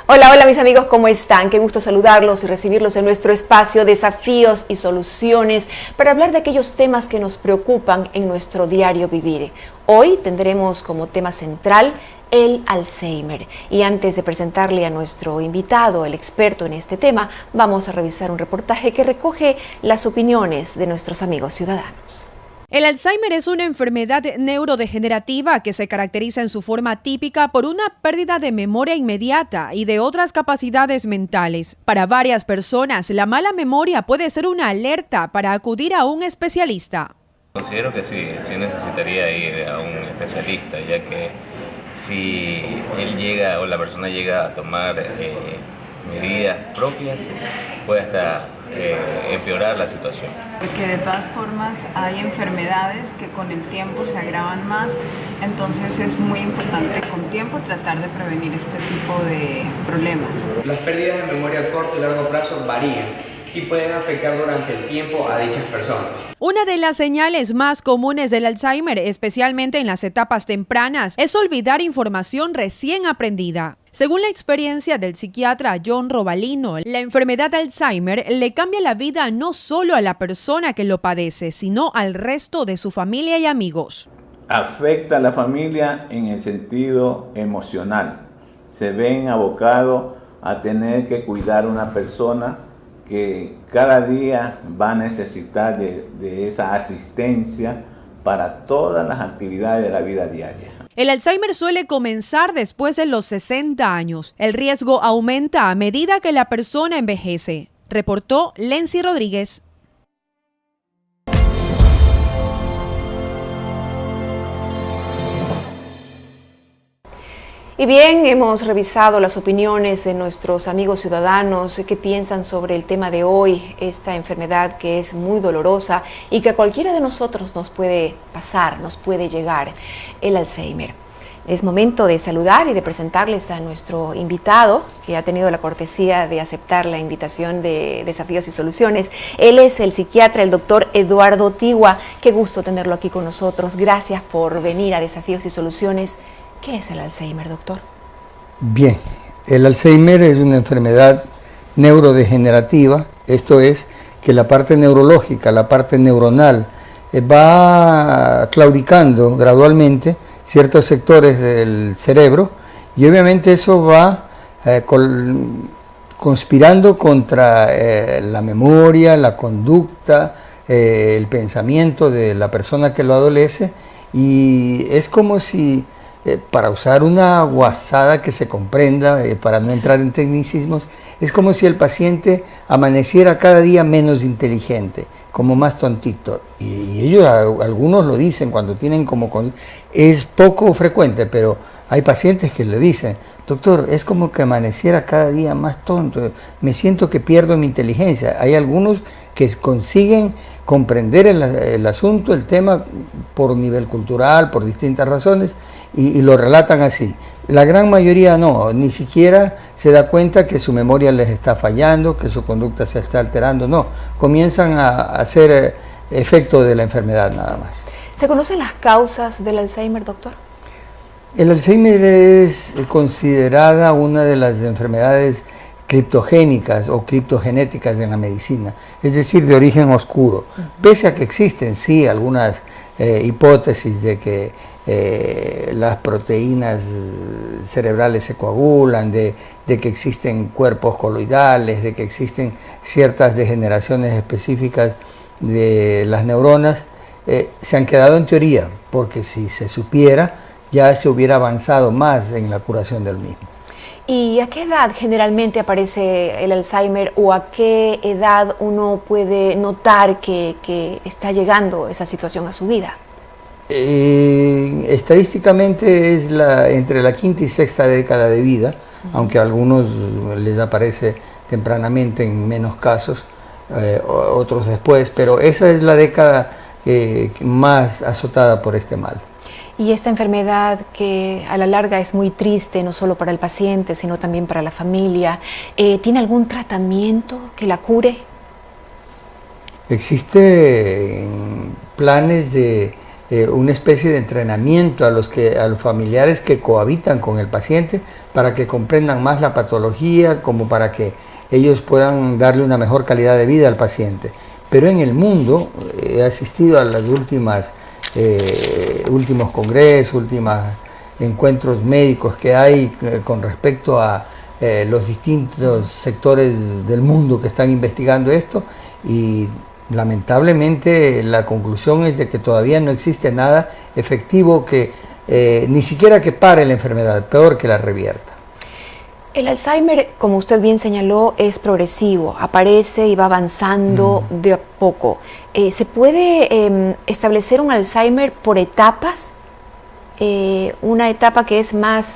Hola, hola mis amigos, ¿cómo están? Qué gusto saludarlos y recibirlos en nuestro espacio Desafíos y Soluciones para hablar de aquellos temas que nos preocupan en nuestro diario vivir. Hoy tendremos como tema central el Alzheimer. Y antes de presentarle a nuestro invitado, el experto en este tema, vamos a revisar un reportaje que recoge las opiniones de nuestros amigos ciudadanos. El Alzheimer es una enfermedad neurodegenerativa que se caracteriza en su forma típica por una pérdida de memoria inmediata y de otras capacidades mentales. Para varias personas, la mala memoria puede ser una alerta para acudir a un especialista. Considero que sí necesitaría ir a un especialista, ya que si él llega o la persona llega a tomar medidas propias, puede hasta empeorar la situación. Porque de todas formas hay enfermedades que con el tiempo se agravan más, entonces es muy importante con tiempo tratar de prevenir este tipo de problemas. Las pérdidas de memoria a corto y largo plazo varían y pueden afectar durante el tiempo a dichas personas. Una de las señales más comunes del Alzheimer, especialmente en las etapas tempranas, es olvidar información recién aprendida. Según la experiencia del psiquiatra John Robalino, la enfermedad de Alzheimer le cambia la vida no solo a la persona que lo padece, sino al resto de su familia y amigos. Afecta a la familia en el sentido emocional. Se ven abocados a tener que cuidar a una persona que cada día va a necesitar de esa asistencia para todas las actividades de la vida diaria. El Alzheimer suele comenzar después de los 60 años. El riesgo aumenta a medida que la persona envejece, reportó Lency Rodríguez. Y bien, hemos revisado las opiniones de nuestros amigos ciudadanos que piensan sobre el tema de hoy, esta enfermedad que es muy dolorosa y que a cualquiera de nosotros nos puede pasar, nos puede llegar, el Alzheimer. Es momento de saludar y de presentarles a nuestro invitado, que ha tenido la cortesía de aceptar la invitación de Desafíos y Soluciones. Él es el psiquiatra, el doctor Eduardo Tigua. Qué gusto tenerlo aquí con nosotros. Gracias por venir a Desafíos y Soluciones. ¿Qué es el Alzheimer, doctor? Bien, el Alzheimer es una enfermedad neurodegenerativa, esto es que la parte neurológica, la parte neuronal, va claudicando gradualmente ciertos sectores del cerebro y obviamente eso va conspirando contra la memoria, la conducta, el pensamiento de la persona que lo adolece y es como si para usar una guasada que se comprenda, para no entrar en tecnicismos, es como si el paciente amaneciera cada día menos inteligente, como más tontito. Y ellos, algunos lo dicen cuando tienen es poco frecuente, pero hay pacientes que le dicen, doctor, es como que amaneciera cada día más tonto, me siento que pierdo mi inteligencia. Hay algunos que consiguen comprender el asunto, el tema, por nivel cultural, por distintas razones, y lo relatan así. La gran mayoría no, ni siquiera se da cuenta que su memoria les está fallando, que su conducta se está alterando, no. Comienzan a hacer efecto de la enfermedad nada más. ¿Se conocen las causas del Alzheimer, doctor? El Alzheimer es considerada una de las enfermedades criptogénicas o criptogenéticas en la medicina, es decir, de origen oscuro. Pese a que existen, sí, algunas hipótesis de que las proteínas cerebrales se coagulan, de que existen cuerpos coloidales, de que existen ciertas degeneraciones específicas de las neuronas, se han quedado en teoría, porque si se supiera, ya se hubiera avanzado más en la curación del mismo. ¿Y a qué edad generalmente aparece el Alzheimer o a qué edad uno puede notar que está llegando esa situación a su vida? Estadísticamente es entre la quinta y sexta década de vida, aunque a algunos les aparece tempranamente en menos casos, otros después, pero esa es la década más azotada por este mal. Y esta enfermedad que a la larga es muy triste, no solo para el paciente, sino también para la familia, ¿tiene algún tratamiento que la cure? Existen planes de una especie de entrenamiento a los familiares que cohabitan con el paciente para que comprendan más la patología, como para que ellos puedan darle una mejor calidad de vida al paciente. Pero en el mundo, he asistido a los últimos congresos, últimos encuentros médicos que hay con respecto a los distintos sectores del mundo que están investigando esto, y lamentablemente la conclusión es de que todavía no existe nada efectivo que ni siquiera que pare la enfermedad, peor que la revierta. El Alzheimer, como usted bien señaló, es progresivo, aparece y va avanzando de a poco. ¿Se puede establecer un Alzheimer por etapas? Una etapa que es más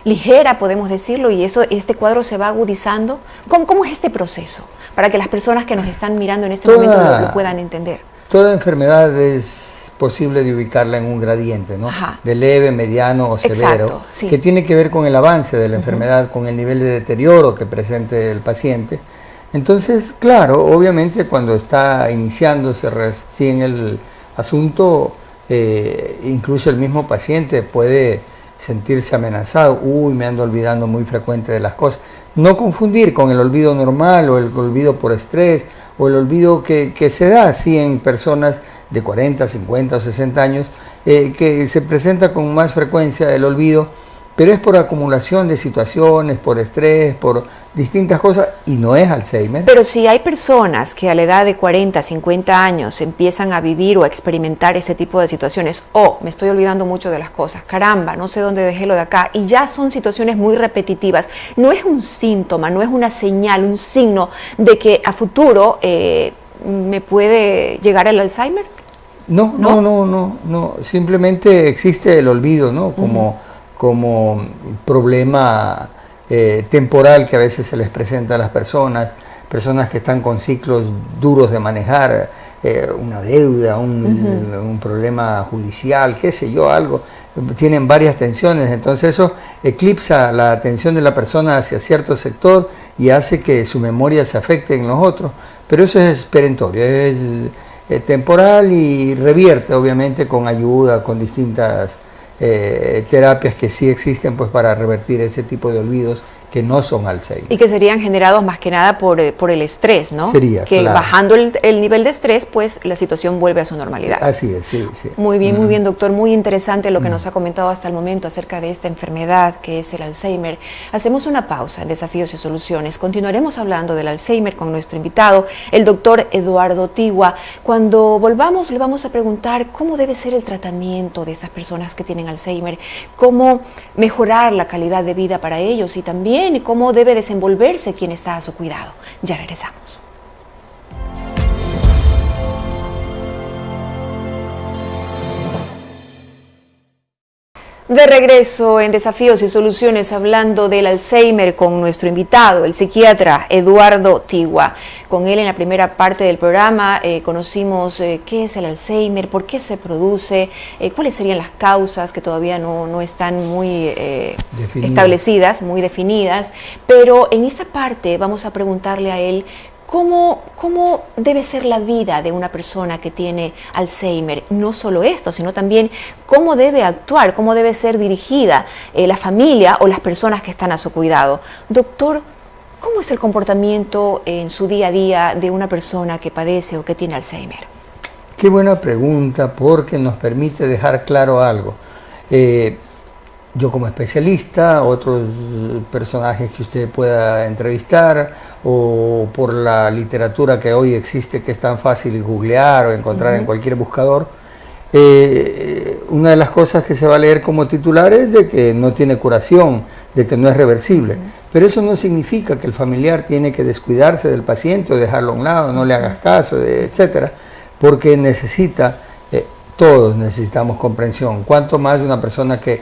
ligera, podemos decirlo, y este cuadro se va agudizando. ¿Cómo es este proceso? Para que las personas que nos están mirando en este momento lo puedan entender. Toda enfermedad es posible de ubicarla en un gradiente, ¿no? Ajá. De leve, mediano o severo. Exacto, sí. Que tiene que ver con el avance de la enfermedad, con el nivel de deterioro que presente el paciente. Entonces, claro, obviamente cuando está iniciándose recién el asunto, incluso el mismo paciente puede sentirse amenazado. Uy, me ando olvidando muy frecuente de las cosas. No confundir con el olvido normal o el olvido por estrés o el olvido que se da así en personas de 40, 50 o 60 años, que se presenta con más frecuencia el olvido, pero es por acumulación de situaciones, por estrés, por distintas cosas, y no es Alzheimer. Pero si hay personas que a la edad de 40, 50 años empiezan a vivir o a experimentar ese tipo de situaciones, me estoy olvidando mucho de las cosas, caramba, no sé dónde dejé lo de acá, y ya son situaciones muy repetitivas, ¿no es un síntoma, no es una señal, un signo de que a futuro me puede llegar el Alzheimer? No, simplemente existe el olvido, ¿no? Como problema temporal que a veces se les presenta a las personas que están con ciclos duros de manejar, una deuda, un problema judicial, qué sé yo, algo, tienen varias tensiones, entonces eso eclipsa la atención de la persona hacia cierto sector y hace que su memoria se afecte en los otros, pero eso es perentorio, es temporal y revierte obviamente con ayuda, con distintas terapias que sí existen pues para revertir ese tipo de olvidos que no son Alzheimer. Y que serían generados más que nada por el estrés, ¿no? Sería, que claro. Bajando el nivel de estrés, pues la situación vuelve a su normalidad. Así es, sí. Muy bien, doctor. Muy interesante lo que nos ha comentado hasta el momento acerca de esta enfermedad que es el Alzheimer. Hacemos una pausa en Desafíos y Soluciones. Continuaremos hablando del Alzheimer con nuestro invitado, el doctor Eduardo Tigua. Cuando volvamos, le vamos a preguntar cómo debe ser el tratamiento de estas personas que tienen Alzheimer, cómo mejorar la calidad de vida para ellos y también cómo debe desenvolverse quien está a su cuidado. Ya regresamos. De regreso en Desafíos y Soluciones, hablando del Alzheimer con nuestro invitado, el psiquiatra Eduardo Tigua. Con él en la primera parte del programa conocimos qué es el Alzheimer, por qué se produce, cuáles serían las causas que todavía no están muy establecidas, muy definidas. Pero en esta parte vamos a preguntarle a él ¿Cómo debe ser la vida de una persona que tiene Alzheimer? No solo esto, sino también cómo debe actuar, cómo debe ser dirigida la familia o las personas que están a su cuidado. Doctor, ¿cómo es el comportamiento en su día a día de una persona que padece o que tiene Alzheimer? Qué buena pregunta, porque nos permite dejar claro algo. Yo como especialista, otros personajes que usted pueda entrevistar, o por la literatura que hoy existe, que es tan fácil googlear o encontrar en cualquier buscador, una de las cosas que se va a leer como titular es de que no tiene curación, de que no es reversible. Pero eso no significa que el familiar tiene que descuidarse del paciente o dejarlo a un lado, no le hagas caso, etcétera, porque todos necesitamos comprensión, cuanto más de una persona que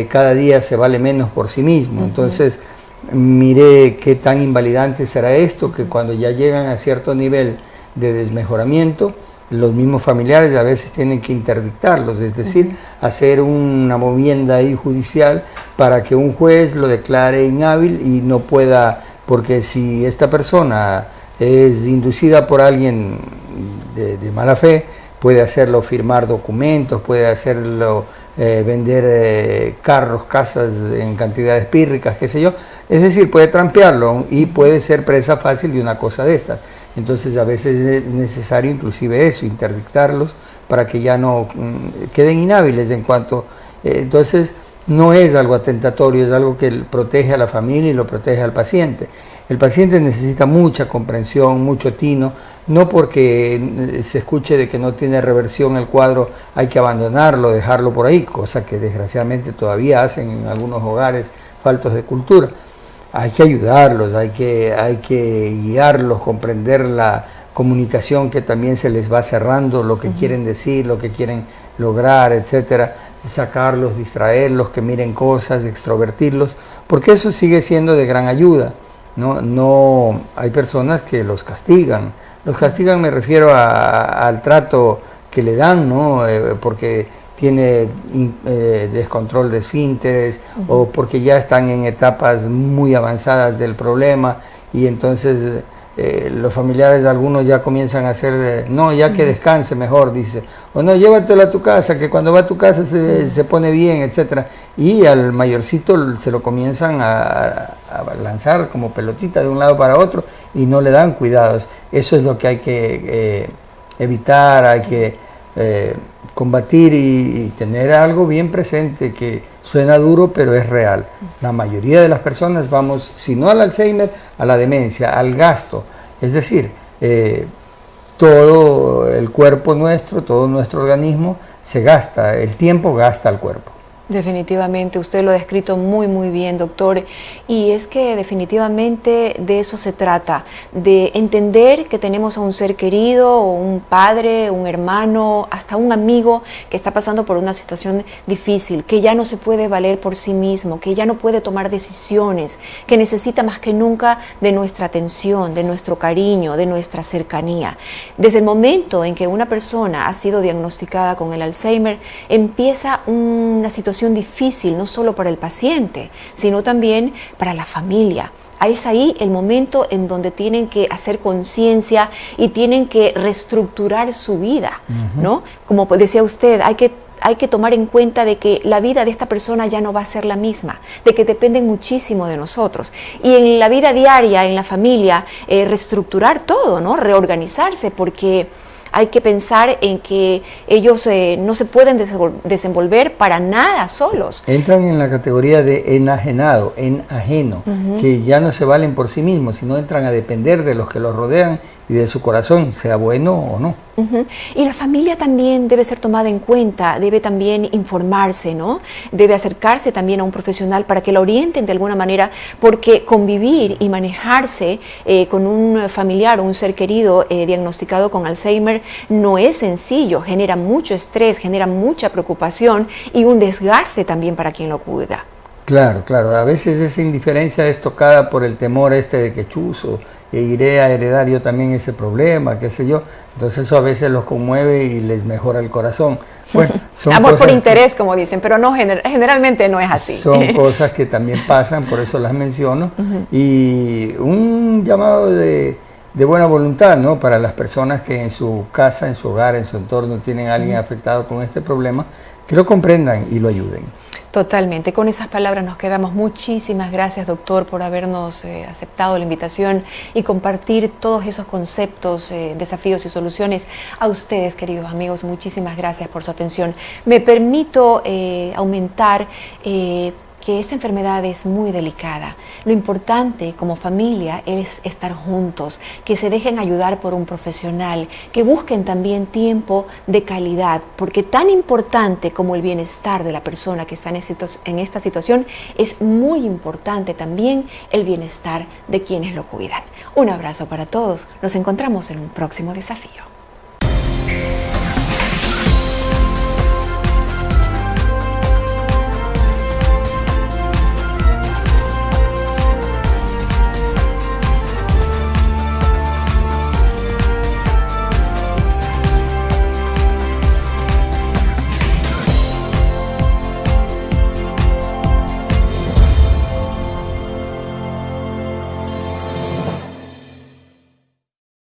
cada día se vale menos por sí mismo. Entonces, mire qué tan invalidante será esto, que cuando ya llegan a cierto nivel de desmejoramiento, los mismos familiares a veces tienen que interdictarlos, es decir, hacer una movienda ahí judicial para que un juez lo declare inhábil y no pueda, porque si esta persona es inducida por alguien de mala fe, puede hacerlo firmar documentos, puede hacerlo vender carros, casas en cantidades pírricas, qué sé yo. Es decir, puede trampearlo y puede ser presa fácil de una cosa de estas. Entonces a veces es necesario inclusive eso, interdictarlos para que ya no queden inhábiles en cuanto... entonces no es algo atentatorio, es algo que protege a la familia y lo protege al paciente. El paciente necesita mucha comprensión, mucho tino, no porque se escuche de que no tiene reversión el cuadro hay que abandonarlo, dejarlo por ahí, cosa que desgraciadamente todavía hacen en algunos hogares faltos de cultura. Hay que ayudarlos, hay que guiarlos, comprender la comunicación que también se les va cerrando, lo que quieren decir, lo que quieren lograr, etcétera, sacarlos, distraerlos, que miren cosas, extrovertirlos, porque eso sigue siendo de gran ayuda. No hay personas que los castigan. Los castigan, me refiero al trato que le dan, ¿no? Porque tiene descontrol de esfínteres o porque ya están en etapas muy avanzadas del problema y entonces los familiares algunos ya comienzan a hacer, no, ya que descanse mejor, dice, o no, llévatelo a tu casa, que cuando va a tu casa se pone bien, etcétera. Y al mayorcito se lo comienzan a lanzar como pelotita de un lado para otro y no le dan cuidados. Eso es lo que hay que evitar, hay que combatir y tener algo bien presente que suena duro pero es real. La mayoría de las personas vamos, si no al Alzheimer, a la demencia, al gasto, es decir, todo el cuerpo nuestro, todo nuestro organismo se gasta, el tiempo gasta al cuerpo. Definitivamente, usted lo ha descrito muy muy bien, doctor, y es que definitivamente de eso se trata, de entender que tenemos a un ser querido, o un padre, un hermano, hasta un amigo que está pasando por una situación difícil, que ya no se puede valer por sí mismo, que ya no puede tomar decisiones, que necesita más que nunca de nuestra atención, de nuestro cariño, de nuestra cercanía. Desde el momento en que una persona ha sido diagnosticada con el Alzheimer, empieza una situación difícil, no solo para el paciente, sino también para la familia. Es ahí el momento en donde tienen que hacer conciencia y tienen que reestructurar su vida, ¿no? Como decía usted, hay que tomar en cuenta de que la vida de esta persona ya no va a ser la misma, de que dependen muchísimo de nosotros. Y en la vida diaria, en la familia, reestructurar todo, ¿no? Reorganizarse, porque hay que pensar en que ellos no se pueden desenvolver para nada solos. Entran en la categoría de enajenado, enajeno, que ya no se valen por sí mismos, sino entran a depender de los que los rodean y de su corazón, sea bueno o no. Y la familia también debe ser tomada en cuenta, debe también informarse, ¿no? Debe acercarse también a un profesional para que la orienten de alguna manera, porque convivir y manejarse con un familiar o un ser querido diagnosticado con Alzheimer no es sencillo, genera mucho estrés, genera mucha preocupación y un desgaste también para quien lo cuida. Claro, claro, a veces esa indiferencia es tocada por el temor de que chuzo, iré a heredar yo también ese problema, qué sé yo, entonces eso a veces los conmueve y les mejora el corazón. Bueno, son amor por interés, como dicen, pero no generalmente no es así. Son cosas que también pasan, por eso las menciono, y un llamado de buena voluntad, ¿no? Para las personas que en su casa, en su hogar, en su entorno tienen a alguien afectado con este problema, que lo comprendan y lo ayuden. Totalmente. Con esas palabras nos quedamos. Muchísimas gracias, doctor, por habernos aceptado la invitación y compartir todos esos conceptos, desafíos y soluciones. A ustedes, queridos amigos, muchísimas gracias por su atención. Me permito aumentar que esta enfermedad es muy delicada. Lo importante como familia es estar juntos, que se dejen ayudar por un profesional, que busquen también tiempo de calidad, porque tan importante como el bienestar de la persona que está en esta situación, es muy importante también el bienestar de quienes lo cuidan. Un abrazo para todos. Nos encontramos en un próximo desafío.